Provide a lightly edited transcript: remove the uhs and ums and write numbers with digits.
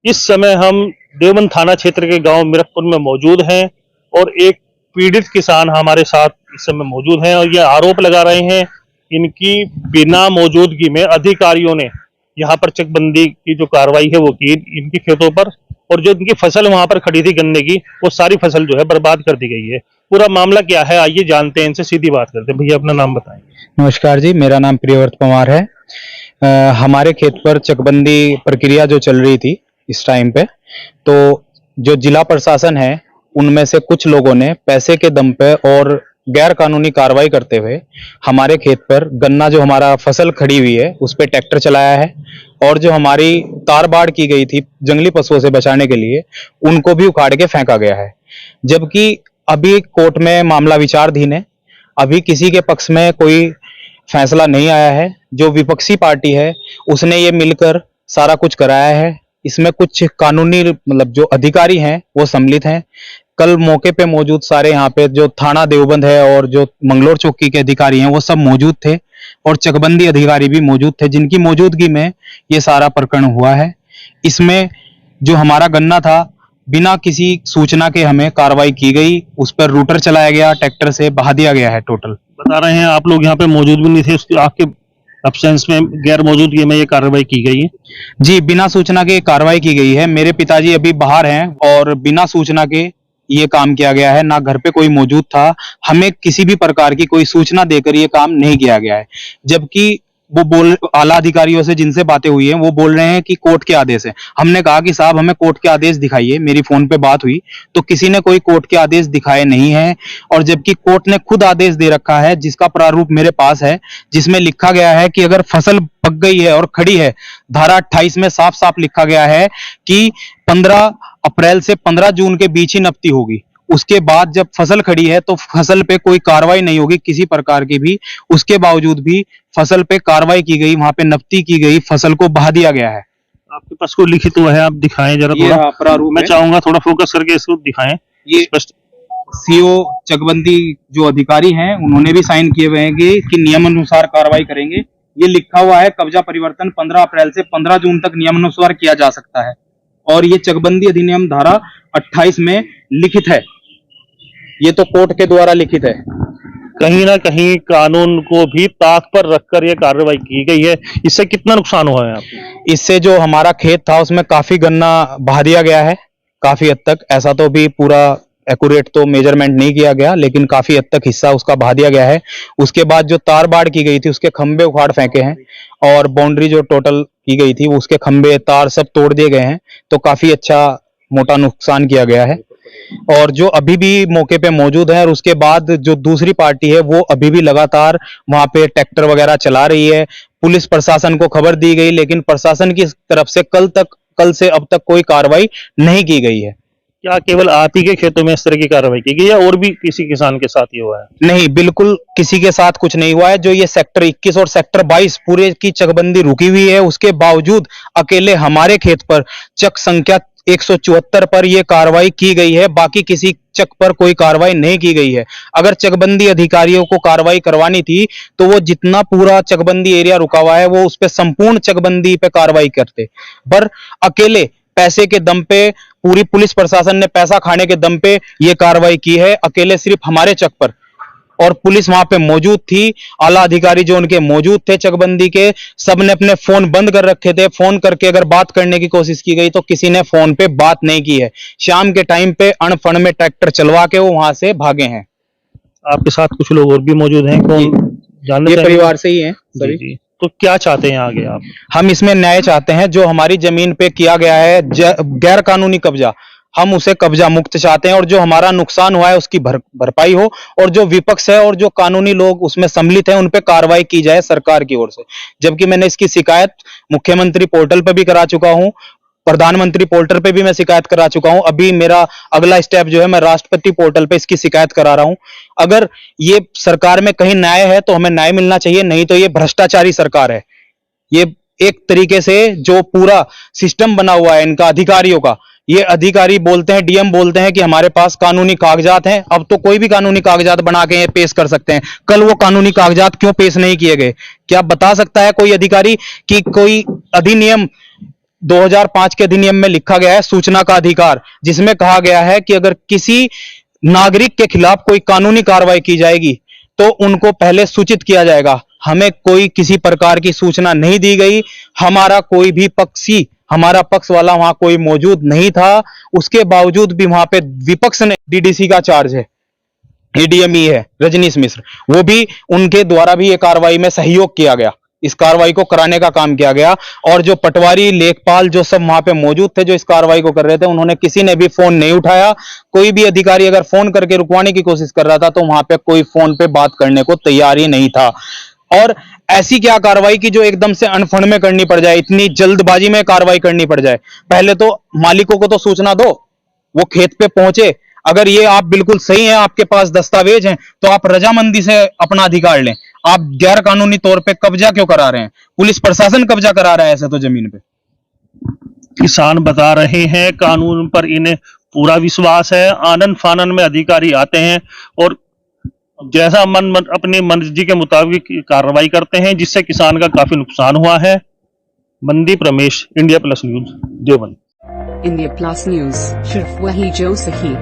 इस समय हम देवबंद थाना क्षेत्र के गांव मिरकपुर में मौजूद हैं और एक पीड़ित किसान हमारे साथ इस समय मौजूद हैं और ये आरोप लगा रहे हैं इनकी बिना मौजूदगी में अधिकारियों ने यहाँ पर चकबंदी की जो कार्रवाई है वो की इनके खेतों पर। और जो इनकी फसल वहां पर खड़ी थी गन्ने की, वो सारी फसल जो है बर्बाद कर दी गई है। पूरा मामला क्या है आइए जानते हैं, इनसे सीधी बात करते हैं। भैया अपना नाम बताएं। नमस्कार जी, मेरा नाम प्रियव्रत कुमार है। हमारे खेत पर चकबंदी प्रक्रिया जो चल रही थी इस टाइम पे, तो जो जिला प्रशासन है उनमें से कुछ लोगों ने पैसे के दम पे और गैर कानूनी कार्रवाई करते हुए हमारे खेत पर गन्ना जो हमारा फसल खड़ी हुई है उस पे ट्रैक्टर चलाया है और जो हमारी तार बाड़ की गई थी जंगली पशुओं से बचाने के लिए उनको भी उखाड़ के फेंका गया है। जबकि अभी कोर्ट में मामला विचाराधीन है, अभी किसी के पक्ष में कोई फैसला नहीं आया है। जो विपक्षी पार्टी है उसने ये मिलकर सारा कुछ कराया है। इसमें कुछ कानूनी मतलब जो अधिकारी हैं वो सम्मिलित हैं। कल मौके पे मौजूद सारे यहाँ पे जो थाना देवबंद है और जो मंगलोर चौकी के अधिकारी हैं वो सब मौजूद थे और चकबंदी अधिकारी भी मौजूद थे, जिनकी मौजूदगी में ये सारा प्रकरण हुआ है। इसमें जो हमारा गन्ना था बिना किसी सूचना के हमें कार्रवाई की गई, उस पर रूटर चलाया गया, ट्रैक्टर से बहा दिया गया है। टोटल बता रहे हैं आप लोग यहाँ पे मौजूद भी नहीं थे, उसके आपके अब्सेंस में गैर मौजूदगी में ये कार्रवाई की गई है। जी, बिना सूचना के कार्रवाई की गई है। मेरे पिताजी अभी बाहर हैं और बिना सूचना के ये काम किया गया है, ना घर पे कोई मौजूद था। हमें किसी भी प्रकार की कोई सूचना देकर ये काम नहीं किया गया है। जबकि वो आला अधिकारियों से जिनसे बातें हुई हैं वो बोल रहे हैं कि कोर्ट के आदेश है। हमने कहा कि साहब हमें कोर्ट के आदेश दिखाइए। मेरी फोन पे बात हुई तो किसी ने कोई कोर्ट के आदेश दिखाए नहीं है, और जबकि कोर्ट ने खुद आदेश दे रखा है जिसका प्रारूप मेरे पास है, जिसमें लिखा गया है कि अगर फसल पक गई है और खड़ी है, धारा 28 में साफ साफ लिखा गया है कि 15 अप्रैल से 15 जून के बीच ही नफ्ती होगी। उसके बाद जब फसल खड़ी है तो फसल पे कोई कार्रवाई नहीं होगी किसी प्रकार की भी। उसके बावजूद भी फसल पे कार्रवाई की गई, वहां पे नफ्ती की गई, फसल को बहा दिया गया है। आपके पास कोई लिखित हुआ है, आप दिखाएं जरा थोड़ा। प्रारूप मैं चाहूंगा थोड़ा फोकस करके इसको दिखाएं। ये स्पष्ट सीओ चकबंदी जो अधिकारी हैं उन्होंने भी साइन किए हुए हैं कि नियम अनुसार कार्रवाई करेंगे। ये लिखा हुआ है कब्जा परिवर्तन 15 अप्रैल से 15 जून तक नियमानुसार किया जा सकता है, और ये चकबंदी अधिनियम धारा 28 में लिखित है। ये तो कोर्ट के द्वारा लिखित है। कहीं ना कहीं कानून को भी ताक पर रखकर यह कार्रवाई की गई है। इससे कितना नुकसान हुआ है आपको? इससे जो हमारा खेत था उसमें काफी गन्ना बहा दिया गया है, काफी हद तक। ऐसा तो भी पूरा एक्यूरेट तो मेजरमेंट नहीं किया गया, लेकिन काफी हद तक हिस्सा उसका बहा दिया गया है। उसके बाद जो तार बाड़ की गई थी उसके खंबे उखाड़ फेंके हैं, और बाउंड्री जो टोटल की गई थी उसके खंबे तार सब तोड़ दिए गए हैं। तो काफी अच्छा मोटा नुकसान किया गया है। और जो अभी भी मौके पे मौजूद है, और उसके बाद जो दूसरी पार्टी है वो अभी भी लगातार वहां पे ट्रैक्टर वगैरह चला रही है। पुलिस प्रशासन को खबर दी गई, लेकिन प्रशासन की तरफ से कल से अब तक कोई कार्रवाई नहीं की गई है। क्या केवल आप ही के खेतों में इस तरह की कार्रवाई की गई या और भी किसी किसान के साथ ये हुआ है? नहीं, बिल्कुल किसी के साथ कुछ नहीं हुआ है। जो ये सेक्टर 21 और सेक्टर 22 पूरे की चकबंदी रुकी हुई है, उसके बावजूद अकेले हमारे खेत पर चक संख्या 174 पर यह कार्रवाई की गई है। बाकी किसी चक पर कोई कार्रवाई नहीं की गई है। अगर चकबंदी अधिकारियों को कार्रवाई करवानी थी तो वो जितना पूरा चकबंदी एरिया रुका हुआ है वो उस पर संपूर्ण चकबंदी पे कार्रवाई करते, पर अकेले पैसे के दम पे पूरी पुलिस प्रशासन ने पैसा खाने के दम पे ये कार्रवाई की है, अकेले सिर्फ हमारे चक पर। और पुलिस वहां पे मौजूद थी, आला अधिकारी जो उनके मौजूद थे चकबंदी के, सबने अपने फोन बंद कर रखे थे। फोन करके अगर बात करने की कोशिश की गई तो किसी ने फोन पे बात नहीं की है। शाम के टाइम पे अणफण में ट्रैक्टर चलवा के वो वहां से भागे हैं। आपके साथ कुछ लोग और भी मौजूद हैं, कौन जानना? ये परिवार से ही है सभी जी। तो क्या चाहते हैं आगे आप? हम इसमें न्याय चाहते हैं। जो हमारी जमीन पे किया गया है गैर कानूनी कब्जा, हम उसे कब्जा मुक्त चाहते हैं, और जो हमारा नुकसान हुआ है उसकी भरपाई हो, और जो विपक्ष है और जो कानूनी लोग उसमें सम्मिलित हैं उन पे कार्रवाई की जाए सरकार की ओर से। जबकि मैंने इसकी शिकायत मुख्यमंत्री पोर्टल पे भी करा चुका हूं, प्रधानमंत्री पोर्टल पे भी मैं शिकायत करा चुका हूं। अभी मेरा अगला स्टेप जो है, मैं राष्ट्रपति पोर्टल पे इसकी शिकायत करा रहा हूं। अगर ये सरकार में कहीं न्याय है तो हमें न्याय मिलना चाहिए, नहीं तो ये भ्रष्टाचारी सरकार है। ये एक तरीके से जो पूरा सिस्टम बना हुआ है इनका अधिकारियों का, ये अधिकारी बोलते हैं, डीएम बोलते हैं कि हमारे पास कानूनी कागजात हैं। अब तो कोई भी कानूनी कागजात बना के पेश कर सकते हैं। कल वो कानूनी कागजात क्यों पेश नहीं किए गए? क्या बता सकता है कोई अधिकारी कि कोई अधिनियम 2005 के अधिनियम में लिखा गया है सूचना का अधिकार, जिसमें कहा गया है कि अगर किसी नागरिक के खिलाफ कोई कानूनी कार्रवाई की जाएगी तो उनको पहले सूचित किया जाएगा। हमें कोई किसी प्रकार की सूचना नहीं दी गई। हमारा कोई भी पक्षी, हमारा पक्ष वाला वहां कोई मौजूद नहीं था। उसके बावजूद भी वहां पे विपक्ष ने, डीडीसी का चार्ज है, एडीएमई है रजनीश मिश्र, वो भी, उनके द्वारा भी ये कार्रवाई में सहयोग किया गया, इस कार्रवाई को कराने का काम किया गया। और जो पटवारी, लेखपाल, जो सब वहां पे मौजूद थे, जो इस कार्रवाई को कर रहे थे, उन्होंने किसी ने भी फोन नहीं उठाया। कोई भी अधिकारी अगर फोन करके रुकवाने की कोशिश कर रहा था तो वहां पे कोई फोन पे बात करने को तैयार ही नहीं था। और ऐसी क्या कार्रवाई की जो एकदम से अनफंड में करनी पड़ जाए, इतनी जल्दबाजी में कार्रवाई करनी पड़ जाए। पहले तो मालिकों को तो सूचना दो, वो खेत पे पहुंचे। अगर ये आप बिल्कुल सही हैं, आपके पास दस्तावेज हैं, तो आप रजामंदी से अपना अधिकार लें। आप गैर कानूनी तौर पे कब्जा क्यों करा रहे हैं? पुलिस प्रशासन कब्जा करा रहा है ऐसे तो जमीन पे। किसान बता रहे हैं कानून पर इन्हें पूरा विश्वास है। आनन फानन में अधिकारी आते हैं और जैसा मन अपनी मर्जी के मुताबिक कार्रवाई करते हैं, जिससे किसान का काफी नुकसान हुआ है। Mandeep Ramesh, India plus news, Deoband. India plus news, सिर्फ वही जो सही।